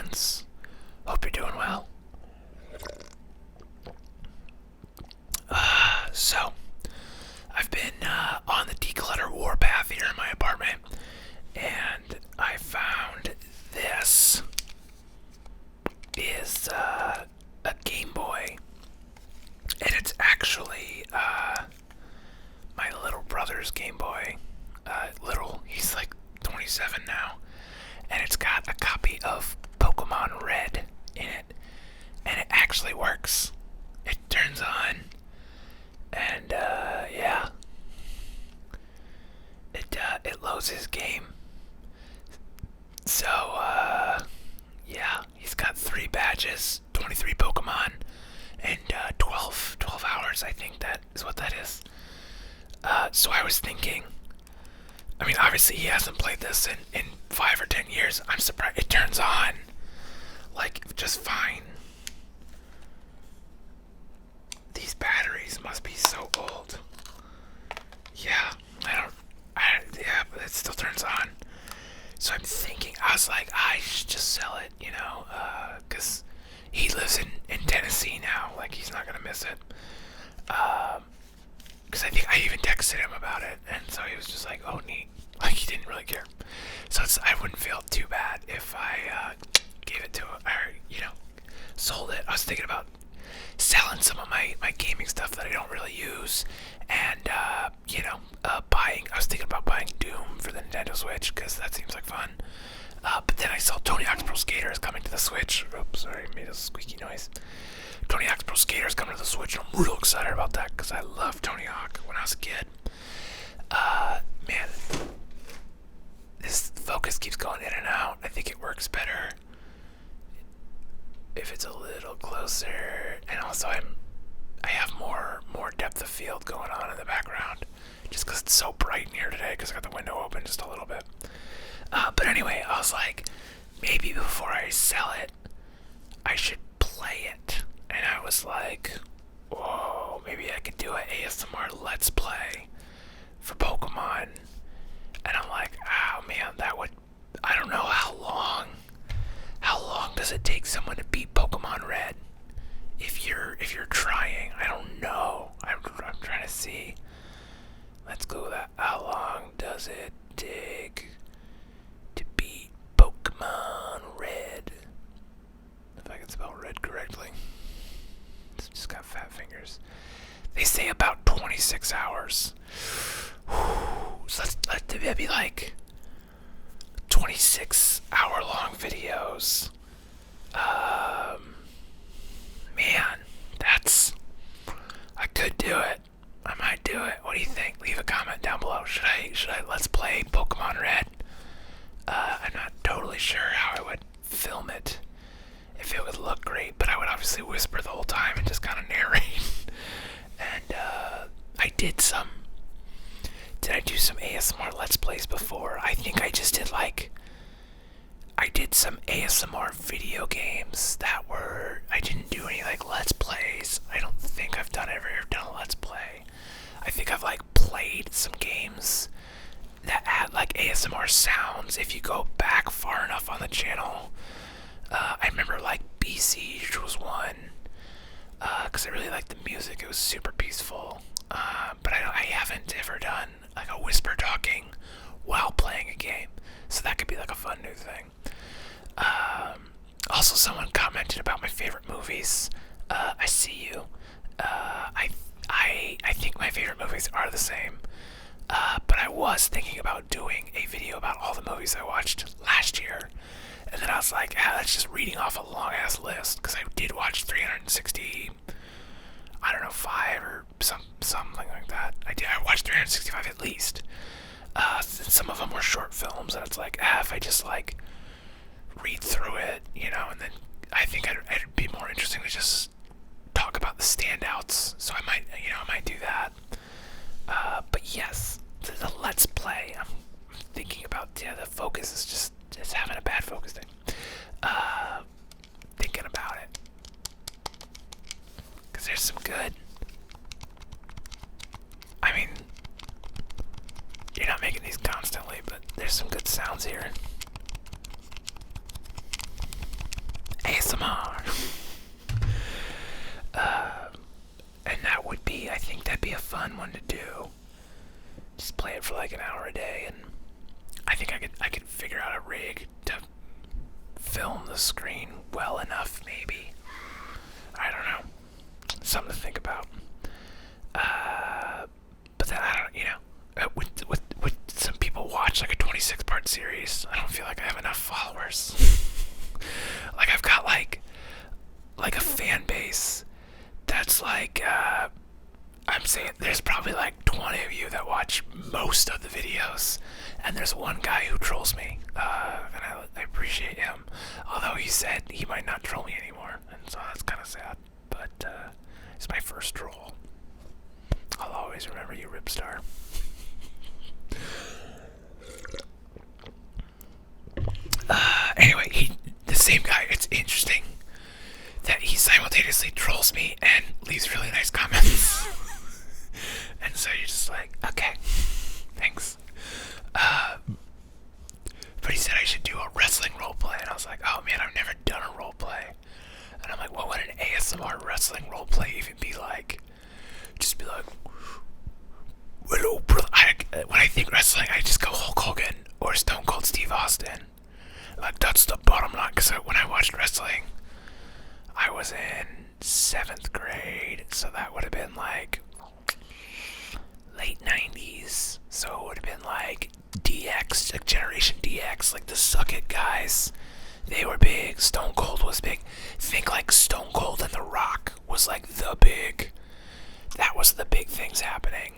friends. Hope you're doing well. So, I've been on the declutter warpath here in my apartment, and I found this is a Game Boy, and it's actually my little brother's Game Boy. He's like 27 now, and it's got a copy of Pokemon Red in it, and it actually works. It turns on, and yeah, it loads his game. So yeah, he's got 3 badges, 23 Pokemon, and 12 hours. I think that is what that is. So I was thinking, I mean, obviously he hasn't played this in 5 or 10 years. I'm surprised it turns on like just fine. These batteries must be so old. Yeah, yeah, but it still turns on. So I'm thinking, I was like, I should just sell it, because he lives in Tennessee now. Like, he's not gonna miss it. Because I think I even texted him about it, and so he was just like, oh, neat. Like, he didn't really care. So I wouldn't feel too bad if I gave it to him, or, sold it. I was thinking about selling some of my gaming stuff that I don't really use, and, buying. I was thinking about buying Doom for the Nintendo Switch, because that seems like fun. But then I saw Tony Hawk's Pro Skater is coming to the Switch. Oops, sorry, I made a squeaky noise. Tony Hawk's Pro Skater is coming to the Switch, and I'm real excited about that, because I loved Tony Hawk when I was a kid. Man, this focus keeps going in and out. I think it works better if it's a little closer, and also I have more depth of field going on in the background, just because it's so bright in here today, because I got the window open just a little bit. But anyway, I was like, maybe before I sell it, I should play it. And I was like, whoa, maybe I could do an ASMR Let's Play for Pokemon. And I'm like, oh man, I don't know how long does it take someone to beat Pokemon Red? If you're trying, I don't know. I'm trying to see. Let's go with that. How long does it take to beat Pokemon Red? If I can spell red correctly. It's just got fat fingers. They say about 26 hours. So that'd be like 26 hour long videos. Man, I could do it. I might do it. What do you think? Leave a comment down below. Should I let's play Pokemon Red? I'm not totally sure how I would film it, if it would look great, but I would obviously whisper the whole time and just kind of narrate. And did I do some ASMR Let's Plays before? I think I just did I did some ASMR video games I didn't do any Let's Plays. I don't think I've ever done a Let's Play. I think I've played some games that had ASMR sounds. If you go back far enough on the channel, I remember Bee Siege was one, because I really liked the music. It was super peaceful. But I haven't ever done a whisper talking while playing a game, so that could be a fun new thing. Also, someone commented about my favorite movies. I see you. I think my favorite movies are the same. But I was thinking about doing a video about all the movies I watched last year. And then I was like, that's just reading off a long-ass list, because I did watch 360, I don't know, 5 or something like that. I watched 365 at least. Some of them were short films, and it's if I just read through it, and then I think it'd be more interesting to just talk about the standouts. So I might do that. But yes, the Let's Play, I'm thinking about, the focus is just having a bad focus thing. Thinking about it. Because there's some good. I mean, you're not making these constantly, but there's some good sounds here. fun one to do. Just play it for like an hour a day, and I think I could figure out a rig to film the screen well enough, maybe. I don't know. Something to think about. But then I don't, with some people watch like a 26-part series, I don't feel like I have enough followers. Like I've got like a fan base that's like, I'm saying there's probably like 20 of you that watch most of the videos, and there's one guy who trolls me, and I appreciate him, although he said he might not troll me anymore, and so that's kind of sad, but it's my first troll. I'll always remember you, Ripstar. Anyway, the same guy, it's interesting that he simultaneously trolls me and leaves really nice comments. And so you're just like, okay, thanks. But he said I should do a wrestling roleplay, and I was like, oh man, I've never done a roleplay. And I'm like, what would an ASMR wrestling roleplay even be like? Just be like, hello, brother. When I think wrestling, I just go Hulk Hogan or Stone Cold Steve Austin. Like, that's the bottom line. Because when I watched wrestling, I was in 7th grade, so that would have been like late 90s. So it would have been like DX, like Generation DX, like the Suck It guys. They were big. Stone Cold was big. Think like Stone Cold and The Rock was like the big. That was the big things happening.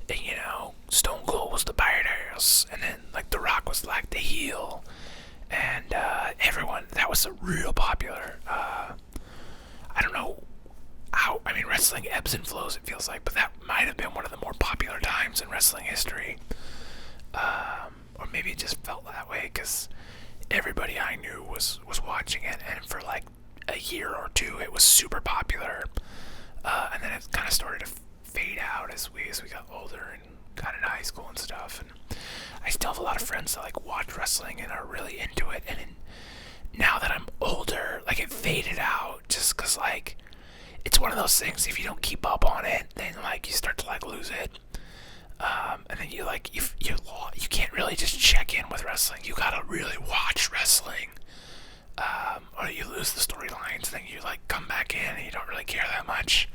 And Stone Cold was the badass, and then like The Rock was like the heel, and everyone, that was a real popular. I don't know how. I mean, wrestling ebbs and flows. It feels like, but that might have been one of the more popular times in wrestling history. Or maybe it just felt that way because everybody I knew was watching it, and for like a year or two, it was super popular. And then it kind of started to fade out as we got older and got into high school and stuff. And I still have a lot of friends that like watch wrestling and are really into it. And now that I'm older, like it faded out just because like it's one of those things. If you don't keep up on it, then like you start to like lose it. And then you like you can't really just check in with wrestling. You gotta really watch wrestling. Or you lose the storylines, and then you like come back in and you don't really care that much.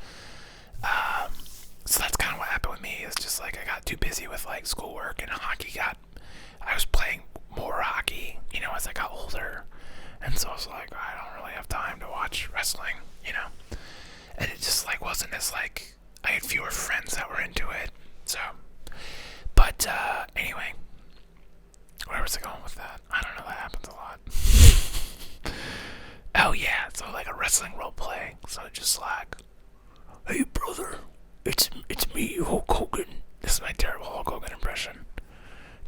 So that's kind of what happened with me. It's just like I got too busy with like schoolwork, and I was playing more hockey, as I got older. And so I was like, I don't really have time to watch wrestling, And it just like wasn't as like, I had fewer friends that were into it. So, but anyway, where was I going with that? I don't know, that happens a lot. Oh yeah, so like a wrestling role play. So just like, hey brother, it's me, Hulk Hogan. This is my terrible Hulk Hogan impression.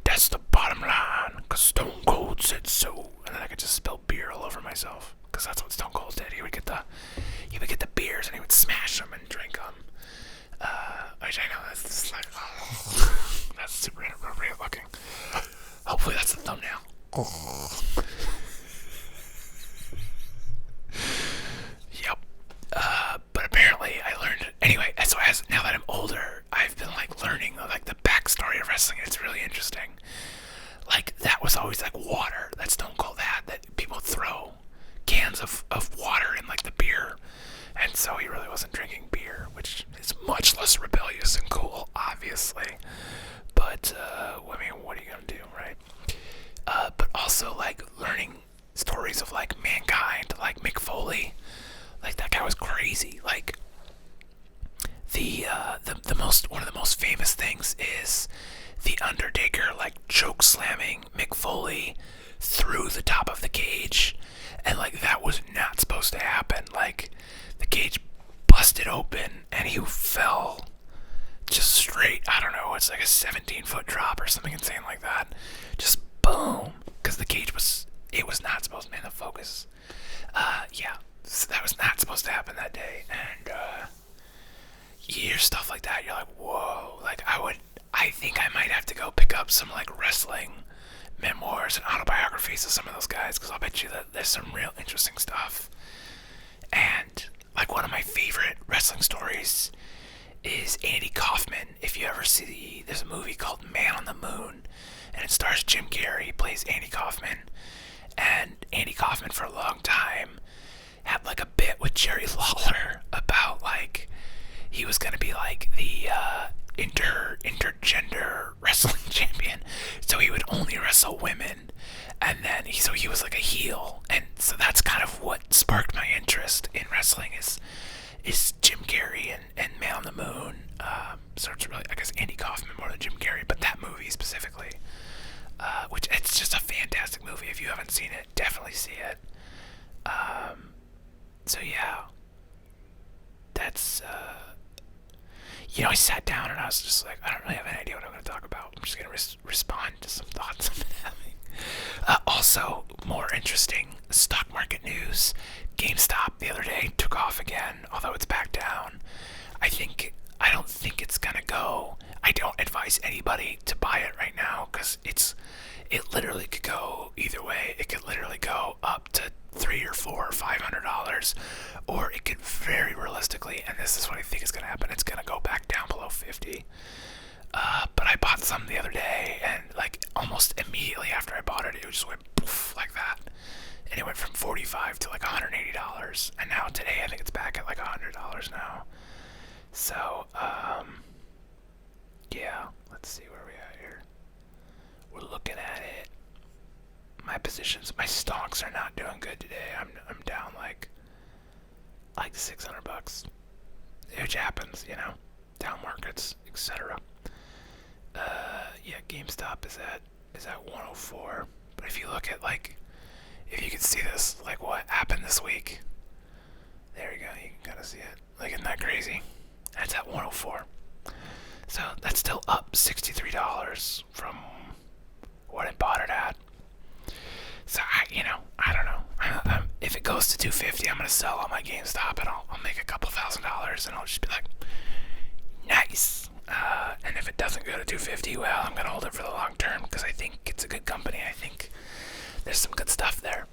That's the bottom line, cause Stone Cold said so. And then I could just spill beer all over myself, cause that's what Stone Cold did. He would get the beers and he would smash them and drink them. Which I know that's just like, oh, that's super inappropriate looking. Hopefully that's the thumbnail. Yep. But apparently I learned anyway. So now that I'm older, I've been like learning like the backstory of wrestling. It's really interesting. Like that was always like water. That Stone Cold had, that people throw cans of water in like the beer, and so he really wasn't drinking beer, which is much less rebellious and cool, obviously. But I mean, what are you gonna do, right? But also like learning stories of like Mankind, like Mick Foley. Like that guy was crazy. Like one of the most famous things is the Undertaker like choke slamming Mick Foley through the top of the cage, and like that was not supposed to happen. Like the cage busted open and he fell just straight. I don't know. It's like a 17-foot drop or something insane like that. Just boom, because the cage was not supposed to be in the focus. Yeah. So that was not supposed to happen that day, and you hear stuff like that, you're like, whoa. Like I think I might have to go pick up some like wrestling memoirs and autobiographies of some of those guys, because I'll bet you that there's some real interesting stuff. And like one of my favorite wrestling stories is Andy Kaufman. If you ever see, there's a movie called Man on the Moon, and it stars Jim Carrey. He plays Andy Kaufman. And Andy Kaufman, for a long time, had like a bit with Jerry Lawler about like he was gonna be like the intergender wrestling champion, so he would only wrestle women, and then he was like a heel, and so that's kind of what sparked my interest in wrestling is Jim Carrey and Man on the Moon. So it's really, I guess, Andy Kaufman more than Jim Carrey, but that movie specifically, which it's just a fantastic movie. If you haven't seen it, definitely see it. So yeah, that's I sat down and I was just like, I don't really have any idea what I'm going to talk about. I'm just going to respond to some thoughts I've been having. Also, more interesting stock market news. GameStop the other day took off again, although it's back down. I don't think it's going to go. I don't advise anybody to buy it right now because it literally could go either way. It could literally go up to $300 or $400 or $500, or it could very realistically, and this is what I think is going to happen, it's going to go back down below 50. But I bought some the other day, and like almost immediately after I bought it, it just went poof like that, and it went from $45 to like $180, and now today I think it's back at like $100 now. So yeah, let's see where we at here. We're looking at it. My positions, my stocks are not doing good today. I'm down like $600, which happens, down markets, etc. Yeah, GameStop is at 104. But if you look at if you can see this, like what happened this week, there you go. You can kind of see it. Like, isn't that crazy? That's at 104. So that's still up $63 from what I bought it at. So I don't know. If it goes to 250, I'm gonna sell all my GameStop and I'll make a couple $1,000 and I'll just be like, nice. And if it doesn't go to 250, well, I'm gonna hold it for the long term because I think it's a good company. I think there's some good stuff there.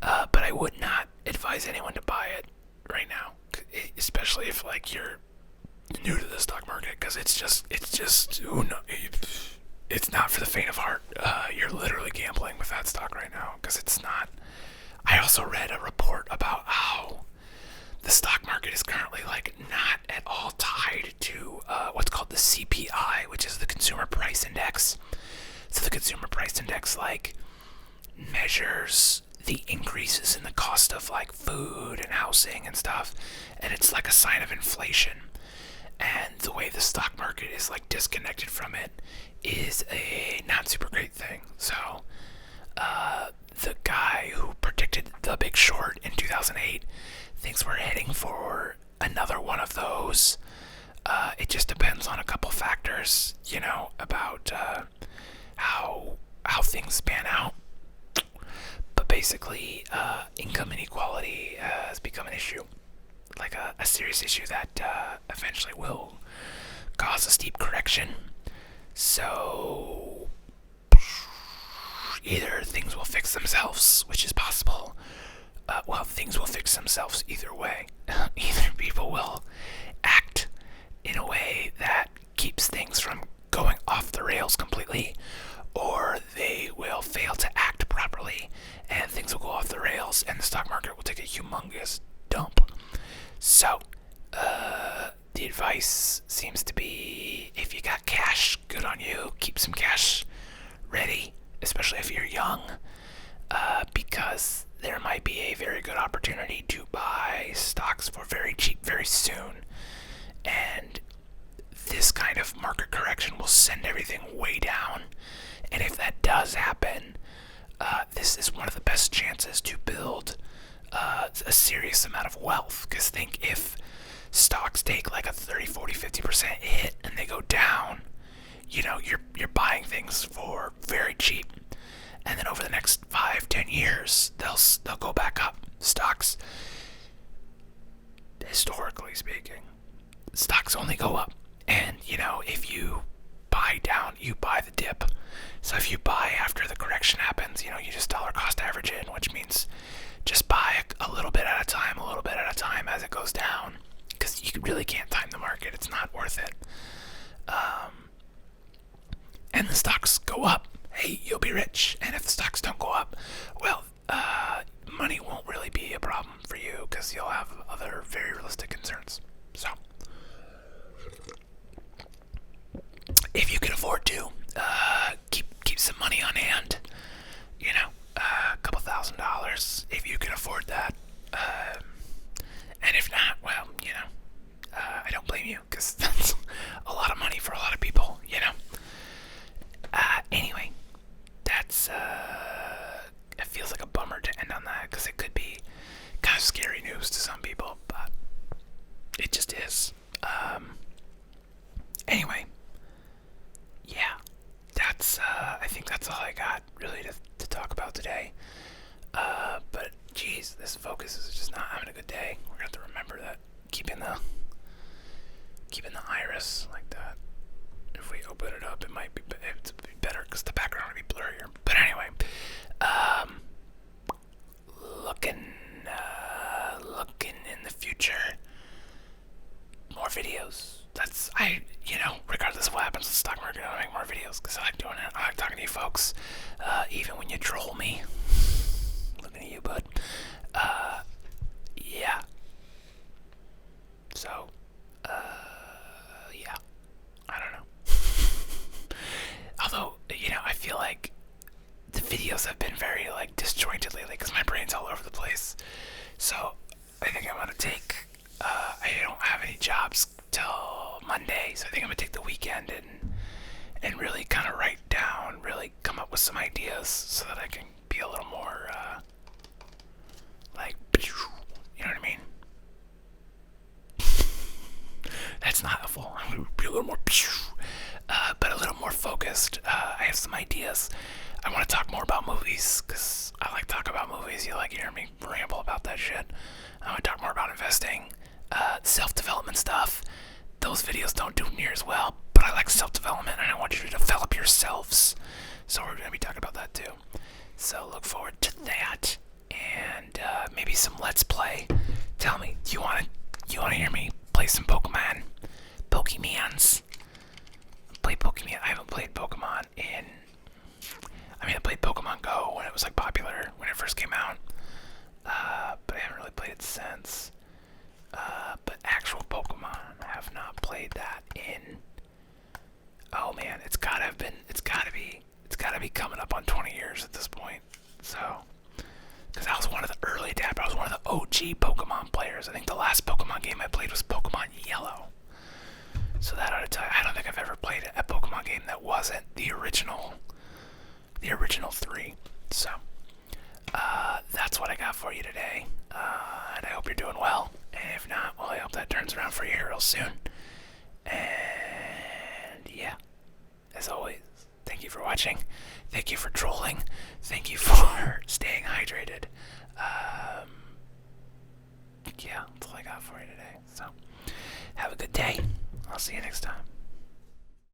But I would not advise anyone to buy it right now, especially if you're new to the stock market, because it's just it's not for the faint of heart. You're literally gambling with that stock right now because it's not. I also read a report about how the stock market is currently not at all tied to what's called the CPI, which is the Consumer Price Index. So the Consumer Price Index measures the increases in the cost of food and housing and stuff, and it's like a sign of inflation. And the way the stock market is disconnected from it is a not super great thing. So the guy who predicted The Big Short in 2008 thinks we're heading for another one of those. It just depends on a couple factors, about how things pan out. But basically, income inequality has become an issue, a serious issue that eventually will cause a steep correction. So either things will fix themselves, which is possible. Things will fix themselves either way. Either people will act in a way that keeps things from going off the rails completely, or they will fail to act properly and things will go off the rails and the stock market will take a humongous dump. So, the advice seems to be, if you got cash, good on you. Keep some cash ready, especially if you're young, because there might be a very good opportunity to buy stocks for very cheap very soon. And this kind of market correction will send everything way down. And if that does happen, this is one of the best chances to build a serious amount of wealth. Because think, if stocks take a 30, 40, 50% hit and they go down, you're buying things for very cheap, and then over the next 5-10 years they'll go back up. Stocks, historically speaking, stocks only go up, and if you buy down, you buy the dip. So if you buy after the correction happens, you just dollar cost average in, which means just buy a little bit at a time as it goes down, because you really can't time the market. hey, you'll be rich. And if the stocks don't go up, well, money won't really be a problem for you because you'll have other very realistic concerns. So, if you can afford to, keep some money on hand, you know, a couple $1,000s if you can afford that. And if not, well, you know, I don't blame you because that's a lot of money for a lot of people, you know. Anyway, that's it feels like a bummer to end on that because it could be kind of scary news to some people, but it just is. Anyway, yeah, that's I think that's all I got really to talk about today. But geez, this focus is just not having a good day. We're gonna have to remember that keeping the iris like that. If we open it up, it might be better because the background will be blurrier. But anyway, looking in the future, more videos. Regardless of what happens with the stock market, I'll make more videos because I like doing it. I like talking to you folks, even when you troll me. Looking at you, bud. Yeah. So, yeah. I don't know. Although, I feel like the videos have been very, disjointed lately because my brain's all over the place. So, I think I'm going to take, I don't have any jobs till Monday, so I think I'm going to take the weekend and really kind of write down, really come up with some ideas so that I can be a little more, you know what I mean? That's not helpful. I'm going to be a little more, but a little more focused. I have some ideas. I want to talk more about movies because I like to talk about movies. You like hearing me ramble about that shit. I want to talk more about investing, self-development stuff. Those videos don't do near as well, but I like self-development and I want you to develop yourselves. So we're going to be talking about that too. So look forward to that, and maybe some Let's Play. Tell me, do you want to hear me play some Pokemon? Pokemans. Play Pokemon. I haven't played Pokemon I played Pokemon Go when it was popular when it first came out, but I haven't really played it since. But actual Pokemon, I have not played that in. Oh man, it's gotta be coming up on 20 years at this point. So, because I was one of the early adapters, I was one of the OG Pokemon players. I think the last Pokemon game I played was Pokemon Yellow. So that ought to tell you, I don't think I've ever played a Pokemon game that wasn't the original 3. So, that's what I got for you today. And I hope you're doing well. And if not, well, I hope that turns around for you here real soon. And yeah, as always, thank you for watching. Thank you for trolling. Thank you for staying hydrated. Yeah, that's all I got for you today. So, have a good day. I'll see you next time.